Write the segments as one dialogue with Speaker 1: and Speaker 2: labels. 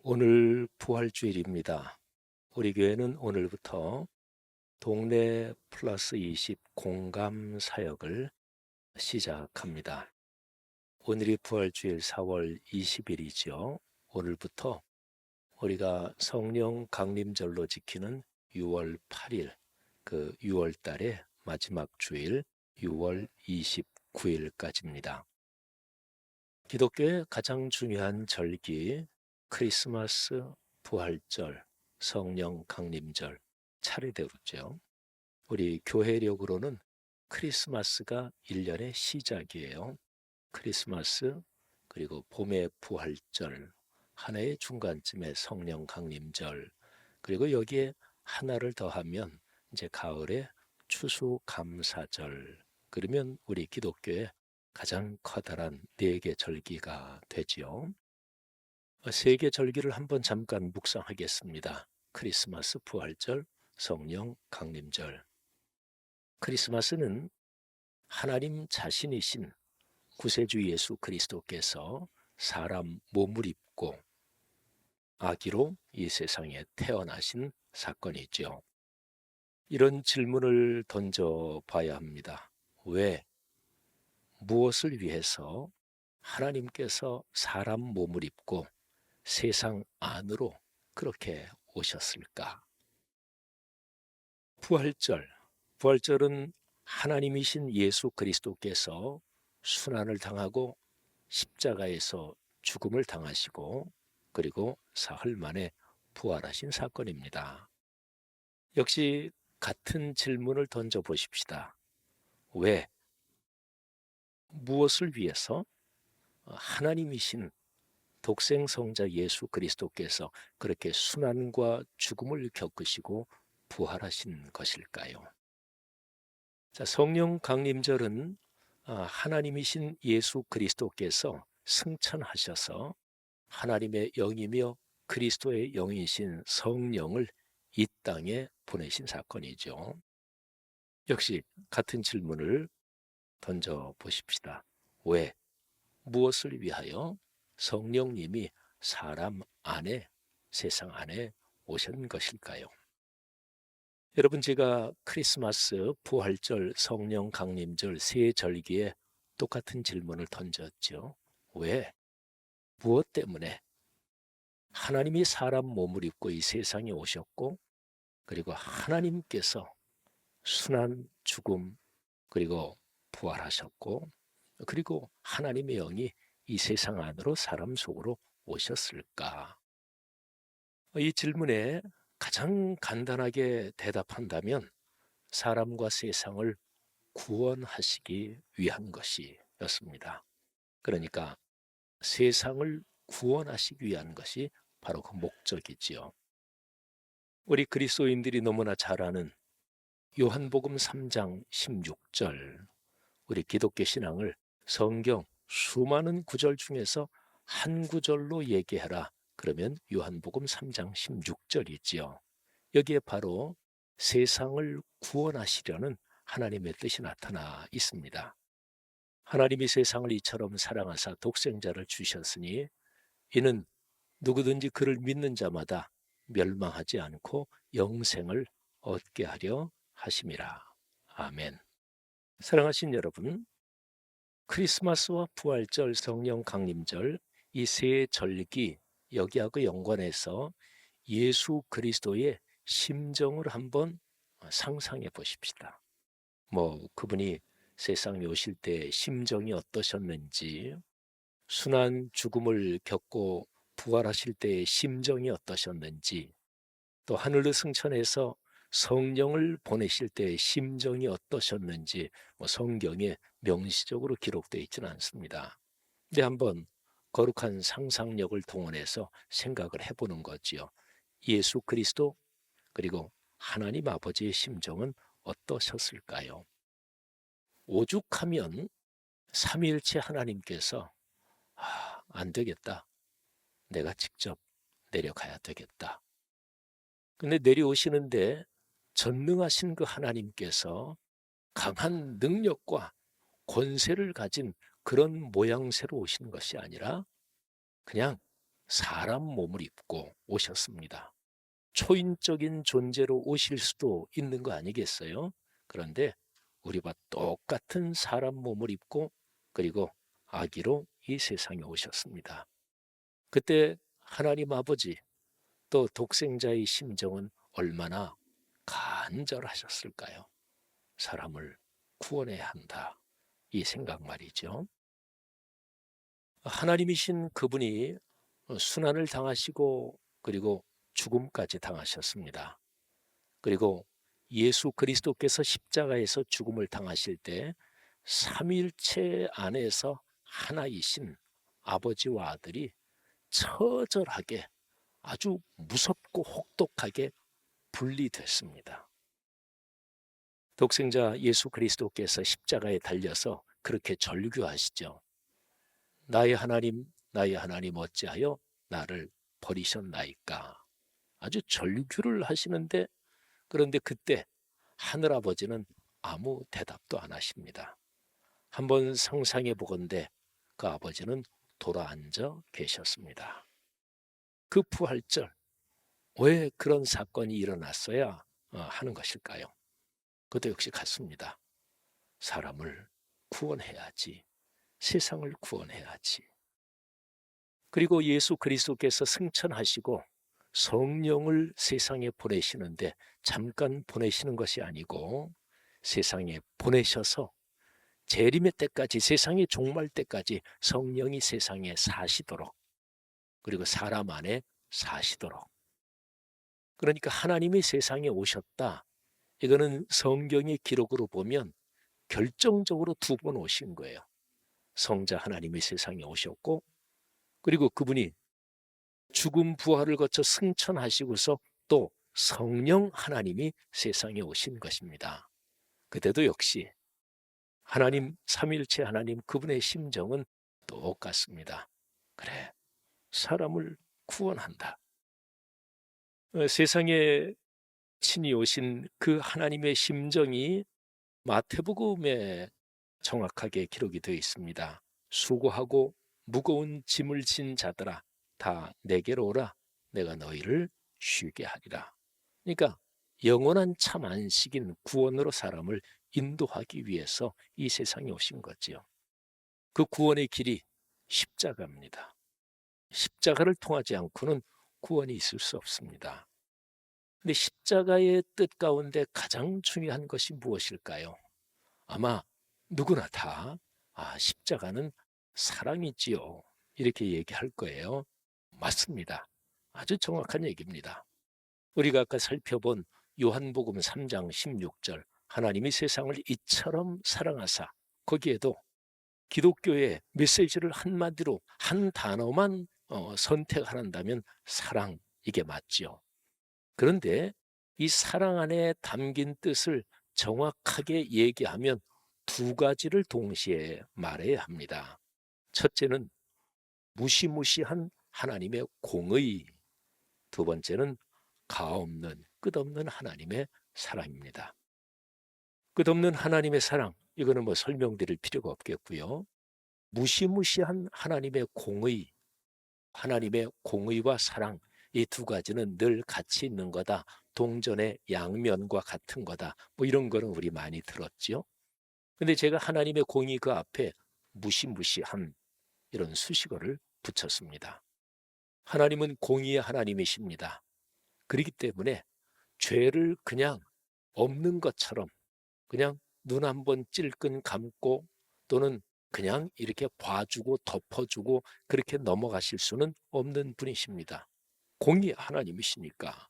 Speaker 1: 오늘 부활주일입니다. 우리 교회는 오늘부터 동네 플러스 20 공감 사역을 시작합니다. 오늘이 부활주일 4월 20일이죠. 오늘부터 우리가 성령 강림절로 지키는 6월 8일, 그 6월 달의 마지막 주일 6월 29일까지입니다. 기독교의 가장 중요한 절기, 크리스마스, 부활절, 성령 강림절 차례대로죠. 우리 교회력으로는 크리스마스가 1년의 시작이에요. 크리스마스, 그리고 봄의 부활절, 한 해의 중간쯤에 성령 강림절, 그리고 여기에 하나를 더하면 이제 가을에 추수감사절, 그러면 우리 기독교의 가장 커다란 4개 절기가 되지요. 3개 절기를 한번 잠깐 묵상하겠습니다. 크리스마스, 부활절, 성령 강림절. 크리스마스는 하나님 자신이신 구세주 예수 그리스도께서 사람 몸을 입고 아기로 이 세상에 태어나신 사건이죠. 이런 질문을 던져봐야 합니다. 왜, 무엇을 위해서 하나님께서 사람 몸을 입고 세상 안으로 그렇게 오셨을까? 부활절은 하나님이신 예수 그리스도께서 순환을 당하고 십자가에서 죽음을 당하시고 그리고 사흘 만에 부활하신 사건입니다. 역시 같은 질문을 던져보십시다. 왜? 무엇을 위해서? 하나님이신 독생성자 예수 그리스도께서 그렇게 순환과 죽음을 겪으시고 부활하신 것일까요? 자, 성령 강림절은 하나님이신 예수 그리스도께서 승천하셔서 하나님의 영이며 그리스도의 영이신 성령을 이 땅에 보내신 사건이죠. 역시 같은 질문을 던져 보십시다. 왜? 무엇을 위하여 성령님이 사람 안에, 세상 안에 오신 것일까요? 여러분, 제가 크리스마스, 부활절, 성령 강림절 세 절기에 똑같은 질문을 던졌죠. 왜? 무엇 때문에? 하나님이 사람 몸을 입고 이 세상에 오셨고, 그리고 하나님께서 순환, 죽음, 그리고 부활하셨고, 그리고 하나님의 영이 이 세상 안으로 사람 속으로 오셨을까? 이 질문에 가장 간단하게 대답한다면 사람과 세상을 구원하시기 위한 것이었습니다. 그러니까 세상을 구원하시기 위한 것이 바로 그 목적이지요. 우리 그리스도인들이 너무나 잘 아는 요한복음 3장 16절, 우리 기독교 신앙을 성경 수많은 구절 중에서 한 구절로 얘기해라. 그러면 요한복음 3장 16절이지요. 여기에 바로 세상을 구원하시려는 하나님의 뜻이 나타나 있습니다. 하나님이 세상을 이처럼 사랑하사 독생자를 주셨으니 이는 누구든지 그를 믿는 자마다 멸망하지 않고 영생을 얻게 하려 하심이라. 아멘. 사랑하신 여러분, 크리스마스와 부활절, 성령 강림절 이 세 절기 여기하고 연관해서 예수 그리스도의 심정을 한번 상상해 보십시다. 그분이 세상에 오실 때 심정이 어떠셨는지, 순환 죽음을 겪고 부활하실 때의 심정이 어떠셨는지, 또 하늘로 승천해서 성령을 보내실 때의 심정이 어떠셨는지 성경에 명시적으로 기록되어 있지는 않습니다. 근데 한번 거룩한 상상력을 동원해서 생각을 해보는 거지요. 예수 그리스도 그리고 하나님 아버지의 심정은 어떠셨을까요? 오죽하면 삼위일체 하나님께서 안 되겠다. 내가 직접 내려가야 되겠다. 근데 내려오시는데 전능하신 그 하나님께서 강한 능력과 권세를 가진 그런 모양새로 오시는 것이 아니라 그냥 사람 몸을 입고 오셨습니다. 초인적인 존재로 오실 수도 있는 거 아니겠어요? 그런데 우리와 똑같은 사람 몸을 입고 그리고 아기로 이 세상에 오셨습니다. 그때 하나님 아버지 또 독생자의 심정은 얼마나 간절하셨을까요? 사람을 구원해야 한다. 이 생각 말이죠. 하나님이신 그분이 순환을 당하시고 그리고 죽음까지 당하셨습니다. 그리고 예수 그리스도께서 십자가에서 죽음을 당하실 때 삼위일체 안에서 하나이신 아버지와 아들이 처절하게 아주 무섭고 혹독하게 분리됐습니다. 독생자 예수 그리스도께서 십자가에 달려서 그렇게 절규하시죠. 나의 하나님 어찌하여 나를 버리셨나이까. 아주 절규를 하시는데 그런데 그때 하늘아버지는 아무 대답도 안 하십니다. 한번 상상해 보건대 그 아버지는 돌아앉아 계셨습니다. 그 부활절 왜 그런 사건이 일어났어야 하는 것일까요? 그것도 역시 같습니다. 사람을 구원해야지. 세상을 구원해야지. 그리고 예수 그리스도께서 승천하시고 성령을 세상에 보내시는데 잠깐 보내시는 것이 아니고 세상에 보내셔서 재림의 때까지 세상의 종말 때까지 성령이 세상에 사시도록 그리고 사람 안에 사시도록 그러니까 하나님이 세상에 오셨다. 이거는 성경의 기록으로 보면 결정적으로 두 번 오신 거예요. 성자 하나님이 세상에 오셨고 그리고 그분이 죽음 부활을 거쳐 승천하시고서 또 성령 하나님이 세상에 오신 것입니다. 그때도 역시 하나님 삼위일체 하나님 그분의 심정은 똑같습니다. 그래, 사람을 구원한다. 세상에 친히 오신 그 하나님의 심정이 마태복음에 정확하게 기록이 되어 있습니다. 수고하고 무거운 짐을 진 자들아 다 내게로 오라 내가 너희를 쉬게 하리라. 그러니까 영원한 참 안식인 구원으로 사람을 인도하기 위해서 이 세상에 오신 거지요. 그 구원의 길이 십자가입니다. 십자가를 통하지 않고는 구원이 있을 수 없습니다. 근데 십자가의 뜻 가운데 가장 중요한 것이 무엇일까요? 아마 누구나 다 십자가는 사랑이지요. 이렇게 얘기할 거예요. 맞습니다. 아주 정확한 얘기입니다. 우리가 아까 살펴본 요한복음 3장 16절 하나님이 세상을 이처럼 사랑하사 거기에도 기독교의 메시지를 한마디로 한 단어만 선택한다면 사랑 이게 맞지요. 그런데 이 사랑 안에 담긴 뜻을 정확하게 얘기하면 두 가지를 동시에 말해야 합니다. 첫째는 무시무시한 하나님의 공의, 두 번째는 가없는 끝없는 하나님의 사랑입니다. 끝없는 하나님의 사랑, 이거는 뭐 설명드릴 필요가 없겠고요. 무시무시한 하나님의 공의, 하나님의 공의와 사랑, 이 두 가지는 늘 같이 있는 거다. 동전의 양면과 같은 거다. 뭐 이런 거는 우리 많이 들었죠. 근데 제가 하나님의 공의 그 앞에 무시무시한 이런 수식어를 붙였습니다. 하나님은 공의의 하나님이십니다. 그렇기 때문에 죄를 그냥 없는 것처럼 그냥 눈 한번 찔끔 감고 또는 그냥 이렇게 봐주고 덮어주고 그렇게 넘어가실 수는 없는 분이십니다. 공의 하나님이시니까.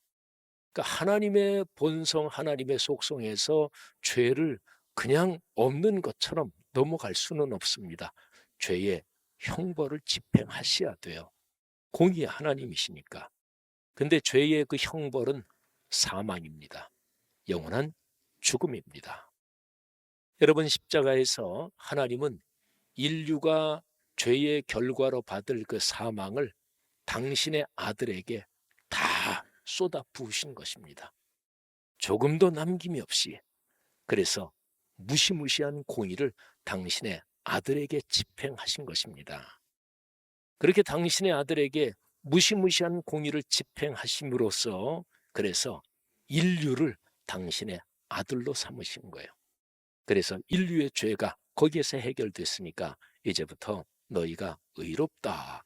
Speaker 1: 그러니까 하나님의 본성, 하나님의 속성에서 죄를 그냥 없는 것처럼 넘어갈 수는 없습니다. 죄의 형벌을 집행하셔야 돼요. 공의 하나님이시니까. 근데 죄의 그 형벌은 사망입니다. 영원한 죽음입니다. 여러분 십자가에서 하나님은 인류가 죄의 결과로 받을 그 사망을 당신의 아들에게 다 쏟아 부으신 것입니다. 조금도 남김이 없이. 그래서 무시무시한 공의를 당신의 아들에게 집행하신 것입니다. 그렇게 당신의 아들에게 무시무시한 공의를 집행하심으로써 그래서 인류를 당신의 아들로 삼으신 거예요. 그래서 인류의 죄가 거기에서 해결됐으니까 이제부터 너희가 의롭다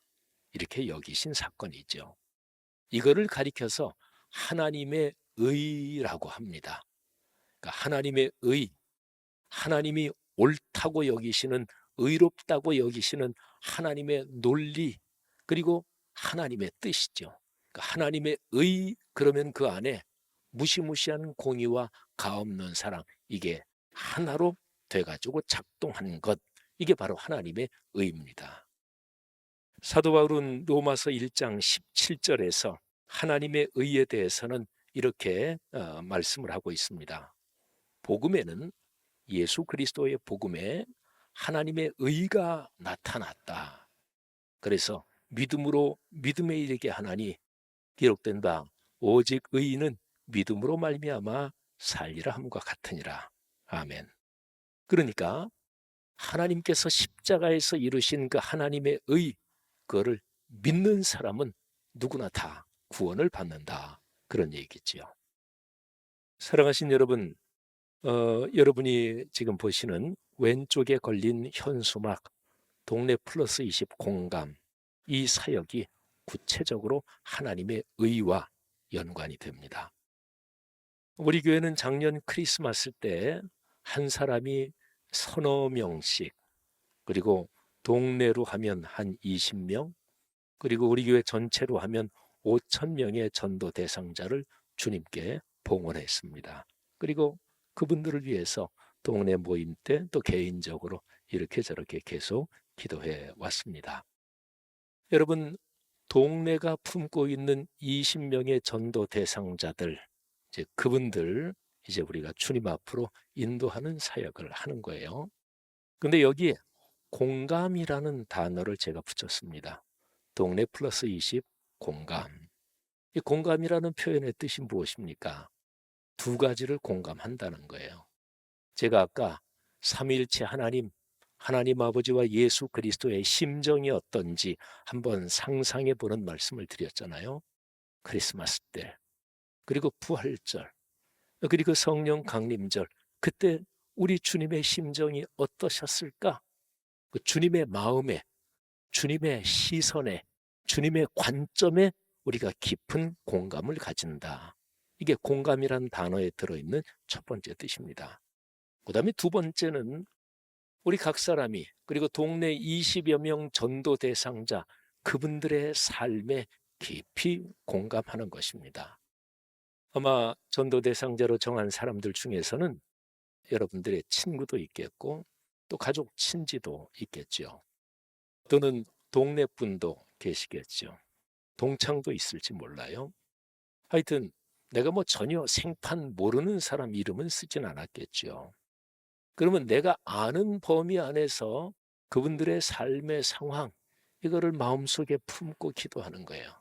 Speaker 1: 이렇게 여기신 사건이죠. 이거를 가리켜서 하나님의 의라고 합니다. 그러니까 하나님의 의, 하나님이 옳다고 여기시는, 의롭다고 여기시는 하나님의 논리, 그리고 하나님의 뜻이죠. 그러니까 하나님의 의, 그러면 그 안에 무시무시한 공의와 가없는 사랑, 이게 하나로 돼가지고 작동한 것, 이게 바로 하나님의 의입니다. 사도 바울은 로마서 1장 17절에서 하나님의 의에 대해서는 이렇게 말씀을 하고 있습니다. 복음에는, 예수 그리스도의 복음에 하나님의 의가 나타났다. 그래서 믿음으로 믿음에 이르게 하나니 기록된 바 오직 의인은 믿음으로 말미암아 살리라 함과 같으니라. 아멘. 그러니까 하나님께서 십자가에서 이루신 그 하나님의 의, 그거를 믿는 사람은 누구나 다 구원을 받는다. 그런 얘기지요. 사랑하신 여러분, 여러분이 지금 보시는 왼쪽에 걸린 현수막 동네 플러스 20 공감, 이 사역이 구체적으로 하나님의 의와 연관이 됩니다. 우리 교회는 작년 크리스마스 때 한 사람이 서너 명씩, 그리고 동네로 하면 한 20명, 그리고 우리 교회 전체로 하면 5천 명의 전도 대상자를 주님께 봉헌했습니다. 그리고 그분들을 위해서 동네 모임 때 또 개인적으로 이렇게 저렇게 계속 기도해 왔습니다. 여러분, 동네가 품고 있는 20명의 전도 대상자들, 이제 그분들 이제 우리가 주님 앞으로 인도하는 사역을 하는 거예요. 근데 여기에 공감이라는 단어를 제가 붙였습니다. 동네 플러스 20 공감. 이 공감이라는 표현의 뜻이 무엇입니까? 두 가지를 공감한다는 거예요. 제가 아까 삼위일체 하나님, 하나님 아버지와 예수 그리스도의 심정이 어떤지 한번 상상해 보는 말씀을 드렸잖아요. 크리스마스 때, 그리고 부활절, 그리고 성령 강림절, 그때 우리 주님의 심정이 어떠셨을까? 그 주님의 마음에, 주님의 시선에, 주님의 관점에 우리가 깊은 공감을 가진다. 이게 공감이란 단어에 들어있는 첫 번째 뜻입니다. 그 다음에 두 번째는 우리 각 사람이, 그리고 동네 20여 명 전도 대상자, 그분들의 삶에 깊이 공감하는 것입니다. 아마 전도 대상자로 정한 사람들 중에서는 여러분들의 친구도 있겠고 또 가족 친지도 있겠죠. 또는 동네 분도 계시겠죠. 동창도 있을지 몰라요. 하여튼 내가 뭐 전혀 생판 모르는 사람 이름은 쓰진 않았겠죠. 그러면 내가 아는 범위 안에서 그분들의 삶의 상황, 이거를 마음속에 품고 기도하는 거예요.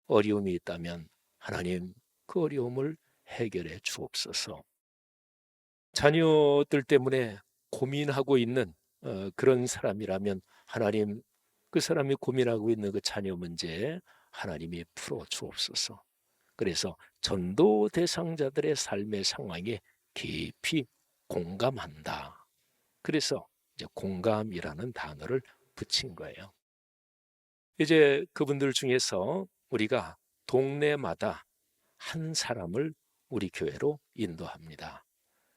Speaker 1: 어려움이 있다면 하나님, 그 어려움을 해결해 주옵소서. 자녀들 때문에 고민하고 있는 그런 사람이라면 하나님, 그 사람이 고민하고 있는 그 자녀 문제 하나님이 풀어 주옵소서. 그래서 전도 대상자들의 삶의 상황에 깊이 공감한다. 그래서 이제 공감이라는 단어를 붙인 거예요. 이제 그분들 중에서 우리가 동네마다 한 사람을 우리 교회로 인도합니다.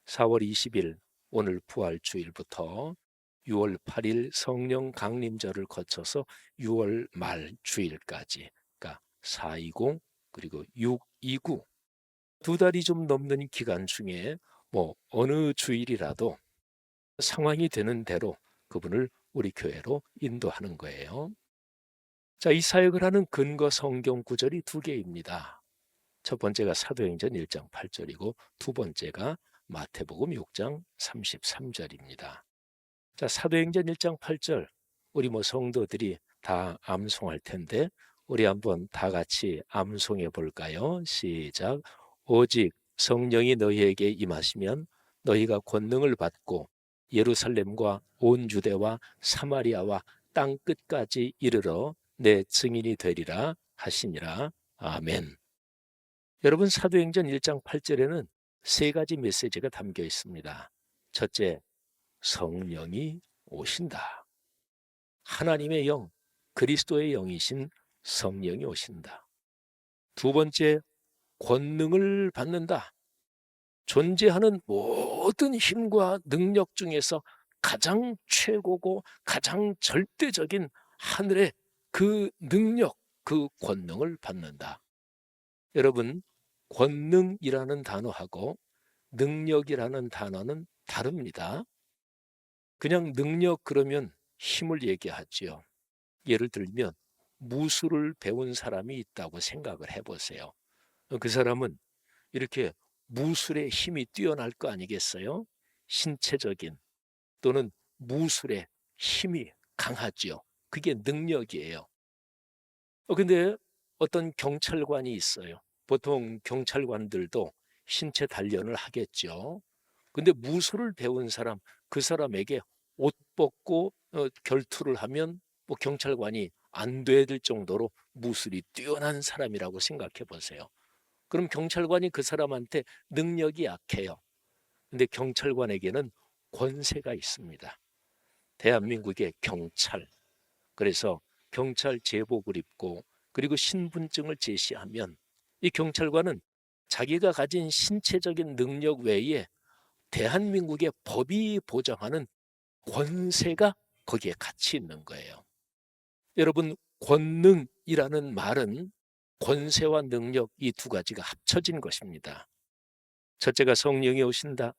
Speaker 1: 4월 20일 오늘 부활주일부터 6월 8일 성령 강림절을 거쳐서 6월 말 주일까지, 그러니까 420 그리고 629 두 달이 좀 넘는 기간 중에 뭐 어느 주일이라도 상황이 되는 대로 그분을 우리 교회로 인도하는 거예요. 자, 이 사역을 하는 근거 성경 구절이 두 개입니다. 첫 번째가 사도행전 1장 8절이고 두 번째가 마태복음 6장 33절입니다. 자, 사도행전 1장 8절, 우리 뭐 성도들이 다 암송할 텐데 우리 한번 다 같이 암송해 볼까요? 시작. 오직 성령이 너희에게 임하시면 너희가 권능을 받고 예루살렘과 온 유대와 사마리아와 땅 끝까지 이르러 내 증인이 되리라 하시니라. 아멘. 여러분, 사도행전 1장 8절에는 세 가지 메시지가 담겨 있습니다. 첫째, 성령이 오신다. 하나님의 영, 그리스도의 영이신 성령이 오신다. 두 번째, 권능을 받는다. 존재하는 모든 힘과 능력 중에서 가장 최고고 가장 절대적인 하늘의 그 능력, 그 권능을 받는다. 여러분, 권능이라는 단어하고 능력이라는 단어는 다릅니다. 그냥 능력 그러면 힘을 얘기하지요. 예를 들면 무술을 배운 사람이 있다고 생각을 해보세요. 그 사람은 이렇게 무술의 힘이 뛰어날 거 아니겠어요? 신체적인 또는 무술의 힘이 강하지요. 그게 능력이에요. 근데 어떤 경찰관이 있어요. 보통 경찰관들도 신체 단련을 하겠죠. 근데 무술을 배운 사람, 그 사람에게 옷 벗고 결투를 하면 뭐 경찰관이 안 될 정도로 무술이 뛰어난 사람이라고 생각해 보세요. 그럼 경찰관이 그 사람한테 능력이 약해요. 근데 경찰관에게는 권세가 있습니다. 대한민국의 경찰. 그래서 경찰 제복을 입고 그리고 신분증을 제시하면 이 경찰관은 자기가 가진 신체적인 능력 외에 대한민국의 법이 보장하는 권세가 거기에 같이 있는 거예요. 여러분, 권능이라는 말은 권세와 능력 이 두 가지가 합쳐진 것입니다. 첫째가 성령이 오신다.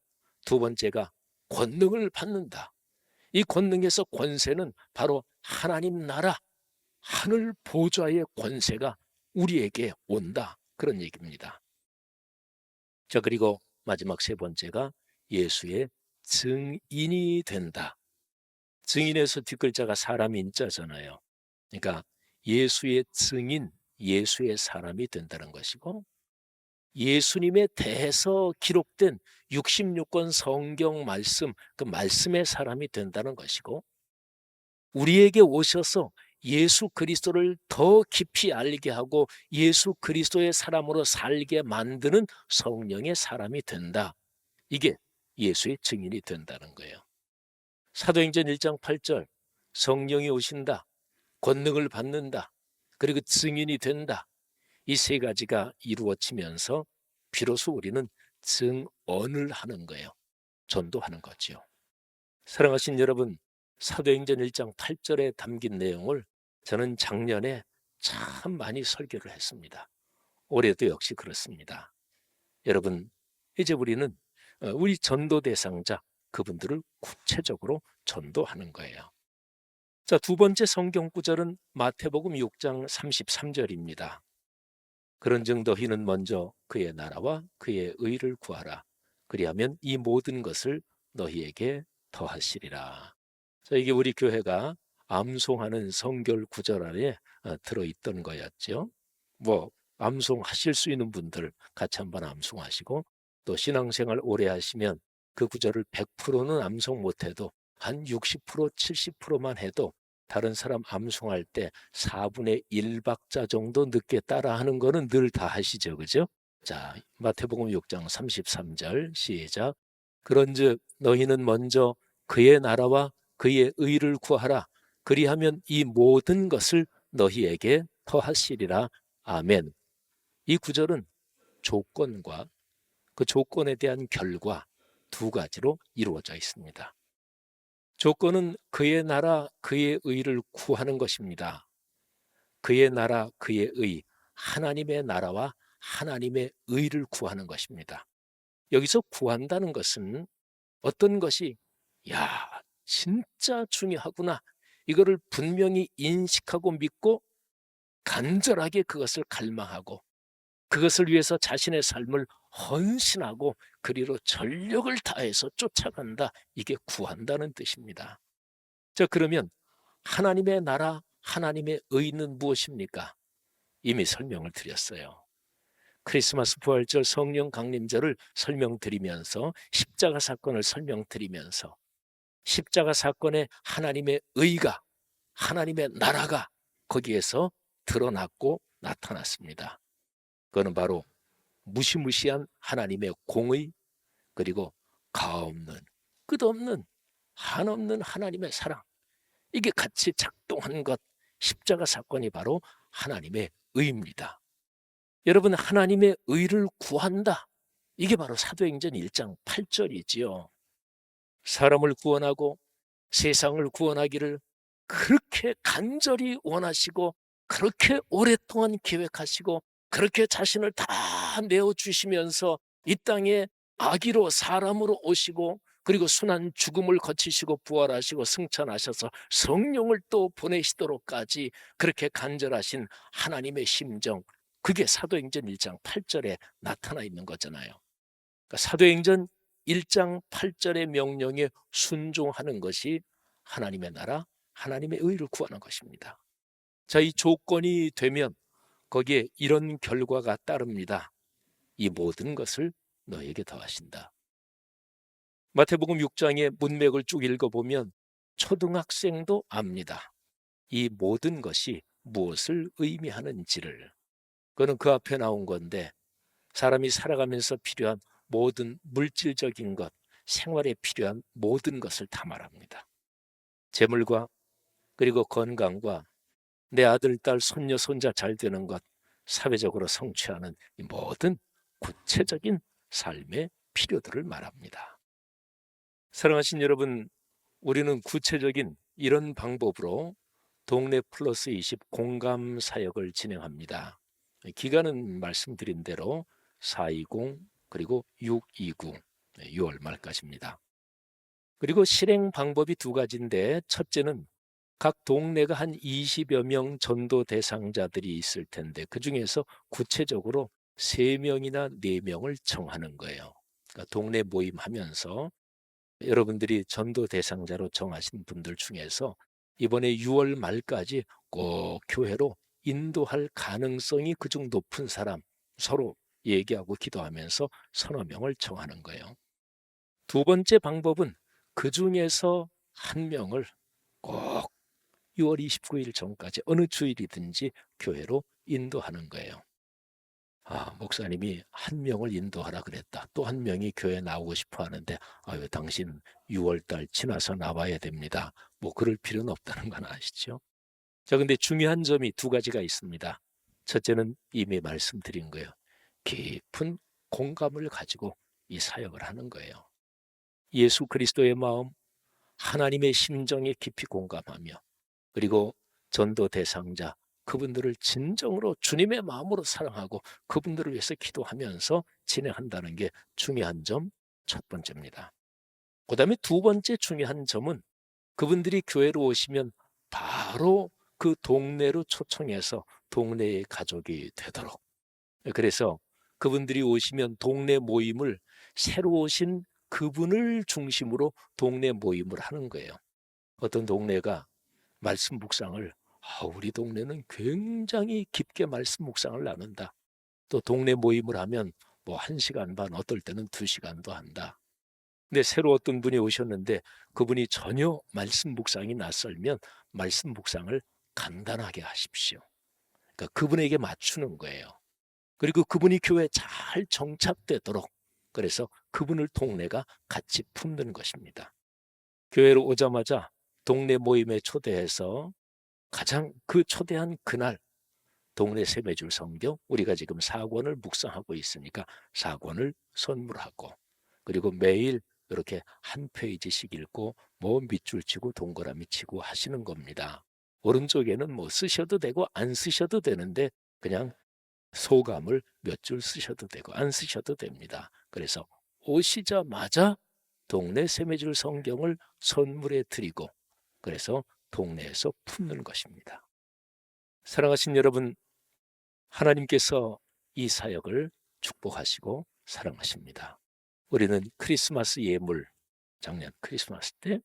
Speaker 1: 두 번째가 권능을 받는다. 이 권능에서 권세는 바로 하나님 나라, 하늘 보좌의 권세가 우리에게 온다. 그런 얘기입니다. 자, 그리고 마지막 세 번째가 예수의 증인이 된다. 증인에서 뒷글자가 사람 인자잖아요. 그러니까 예수의 증인, 예수의 사람이 된다는 것이고, 예수님에 대해서 기록된 66권 성경 말씀, 그 말씀의 사람이 된다는 것이고, 우리에게 오셔서 예수 그리스도를 더 깊이 알게 하고 예수 그리스도의 사람으로 살게 만드는 성령의 사람이 된다. 이게 예수의 증인이 된다는 거예요. 사도행전 1장 8절, 성령이 오신다, 권능을 받는다, 그리고 증인이 된다. 이 세 가지가 이루어지면서 비로소 우리는 증언을 하는 거예요. 전도하는 거죠. 사랑하신 여러분, 사도행전 1장 8절에 담긴 내용을 저는 작년에 참 많이 설교를 했습니다. 올해도 역시 그렇습니다. 여러분, 이제 우리는 우리 전도 대상자, 그분들을 구체적으로 전도하는 거예요. 자, 두 번째 성경 구절은 마태복음 6장 33절입니다. 그런즉 너희는 먼저 그의 나라와 그의 의를 구하라. 그리하면 이 모든 것을 너희에게 더하시리라. 자, 이게 우리 교회가 암송하는 성결 구절 안에 들어있던 거였죠. 뭐 암송하실 수 있는 분들 같이 한번 암송하시고, 또 신앙생활 오래 하시면 그 구절을 100%는 암송 못해도 한 60%, 70%만 해도 다른 사람 암송할 때 4분의 1박자 정도 늦게 따라하는 거는 늘 다 하시죠, 그죠? 자, 마태복음 6장 33절 시작. 그런즉 너희는 먼저 그의 나라와 그의 의를 구하라. 그리하면 이 모든 것을 너희에게 더하시리라. 아멘. 이 구절은 조건과 그 조건에 대한 결과 두 가지로 이루어져 있습니다. 조건은 그의 나라, 그의 의를 구하는 것입니다. 그의 나라, 그의 의, 하나님의 나라와 하나님의 의를 구하는 것입니다. 여기서 구한다는 것은 어떤 것이 야, 진짜 중요하구나. 이거를 분명히 인식하고 믿고 간절하게 그것을 갈망하고 그것을 위해서 자신의 삶을 헌신하고 그리로 전력을 다해서 쫓아간다. 이게 구한다는 뜻입니다. 자, 그러면 하나님의 나라, 하나님의 의는 무엇입니까? 이미 설명을 드렸어요. 크리스마스 부활절 성령 강림절을 설명드리면서 십자가 사건을 설명드리면서 십자가 사건의 하나님의 의가, 하나님의 나라가 거기에서 드러났고 나타났습니다. 그거는 바로 무시무시한 하나님의 공의, 그리고 가없는, 끝없는, 한없는 하나님의 사랑, 이게 같이 작동한 것, 십자가 사건이 바로 하나님의 의입니다. 여러분, 하나님의 의를 구한다, 이게 바로 사도행전 1장 8절이지요. 사람을 구원하고 세상을 구원하기를 그렇게 간절히 원하시고, 그렇게 오랫동안 계획하시고, 그렇게 자신을 다 내어주시면서 이 땅에 아기로 사람으로 오시고, 그리고 순한 죽음을 거치시고 부활하시고 승천하셔서 성령을 또 보내시도록까지 그렇게 간절하신 하나님의 심정, 그게 사도행전 1장 8절에 나타나 있는 거잖아요. 그러니까 사도행전 1장 8절의 명령에 순종하는 것이 하나님의 나라, 하나님의 의를 구하는 것입니다. 자, 이 조건이 되면 거기에 이런 결과가 따릅니다. 이 모든 것을 너에게 더하신다. 마태복음 6장의 문맥을 쭉 읽어보면 초등학생도 압니다. 이 모든 것이 무엇을 의미하는지를. 그거는 그 앞에 나온 건데, 사람이 살아가면서 필요한 모든 물질적인 것, 생활에 필요한 모든 것을 다 말합니다. 재물과, 그리고 건강과, 내 아들, 딸, 손녀, 손자 잘 되는 것, 사회적으로 성취하는 이 모든 구체적인 삶의 필요들을 말합니다. 사랑하신 여러분, 우리는 구체적인 이런 방법으로 동네 플러스 20 공감 사역을 진행합니다. 기간은 말씀드린 대로 420 그리고 629 6월 말까지입니다. 그리고 실행 방법이 두 가지인데, 첫째는 각 동네가 한 20여 명 전도 대상자들이 있을 텐데 그 중에서 구체적으로 3명이나 4명을 정하는 거예요. 그러니까 동네 모임하면서 여러분들이 전도 대상자로 정하신 분들 중에서 이번에 6월 말까지 꼭 교회로 인도할 가능성이 그중 높은 사람, 서로 얘기하고 기도하면서 서너 명을 정하는 거예요. 두 번째 방법은 그 중에서 한 명을 꼭 6월 29일 전까지 어느 주일이든지 교회로 인도하는 거예요. 목사님이 한 명을 인도하라 그랬다. 또 한 명이 교회 나오고 싶어 하는데, 아유, 당신 6월달 지나서 나와야 됩니다. 뭐 그럴 필요는 없다는 건 아시죠? 자, 근데 중요한 점이 두 가지가 있습니다. 첫째는 이미 말씀드린 거예요. 깊은 공감을 가지고 이 사역을 하는 거예요. 예수 그리스도의 마음, 하나님의 심정에 깊이 공감하며, 그리고 전도 대상자, 그분들을 진정으로 주님의 마음으로 사랑하고 그분들을 위해서 기도하면서 진행한다는 게 중요한 점, 첫 번째입니다. 그 다음에 두 번째 중요한 점은 그분들이 교회로 오시면 바로 그 동네로 초청해서 동네의 가족이 되도록, 그래서 그분들이 오시면 동네 모임을 새로 오신 그분을 중심으로 동네 모임을 하는 거예요. 어떤 동네가 말씀 묵상을, 우리 동네는 굉장히 깊게 말씀 묵상을 나눈다. 또 동네 모임을 하면 뭐 1시간 반, 어떨 때는 2시간도 한다. 근데 새로 어떤 분이 오셨는데 그분이 전혀 말씀 묵상이 낯설면 말씀 묵상을 간단하게 하십시오. 그러니까 그분에게 맞추는 거예요. 그리고 그분이 교회에 잘 정착되도록, 그래서 그분을 동네가 같이 품는 것입니다. 교회로 오자마자 동네 모임에 초대해서 가장 그 초대한 그날 동네 세매줄 성경, 우리가 지금 4권을 묵상하고 있으니까 4권을 선물하고, 그리고 매일 이렇게 한 페이지씩 읽고 뭐 밑줄 치고 동그라미 치고 하시는 겁니다. 오른쪽에는 뭐 쓰셔도 되고 안 쓰셔도 되는데 그냥 소감을 몇 줄 쓰셔도 되고 안 쓰셔도 됩니다. 그래서 오시자마자 동네 세매줄 성경을 선물해 드리고, 그래서 동네에서 품는 것입니다. 사랑하신 여러분, 하나님께서 이 사역을 축복하시고 사랑하십니다. 우리는 크리스마스 예물, 작년 크리스마스 때,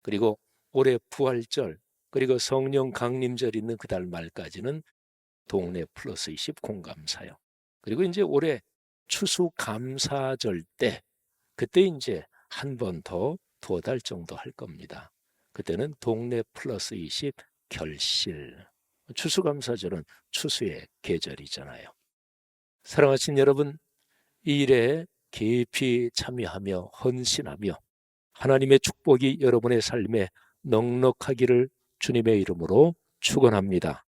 Speaker 1: 그리고 올해 부활절, 그리고 성령 강림절 있는 그달 말까지는 동네 플러스 20 공감 사역, 그리고 이제 올해 추수감사절 때, 그때 이제 한 번 더 2달 정도 할 겁니다. 그때는 동네 플러스 20 결실, 추수감사절은 추수의 계절이잖아요. 사랑하신 여러분, 이 일에 깊이 참여하며 헌신하며 하나님의 축복이 여러분의 삶에 넉넉하기를 주님의 이름으로 축원합니다.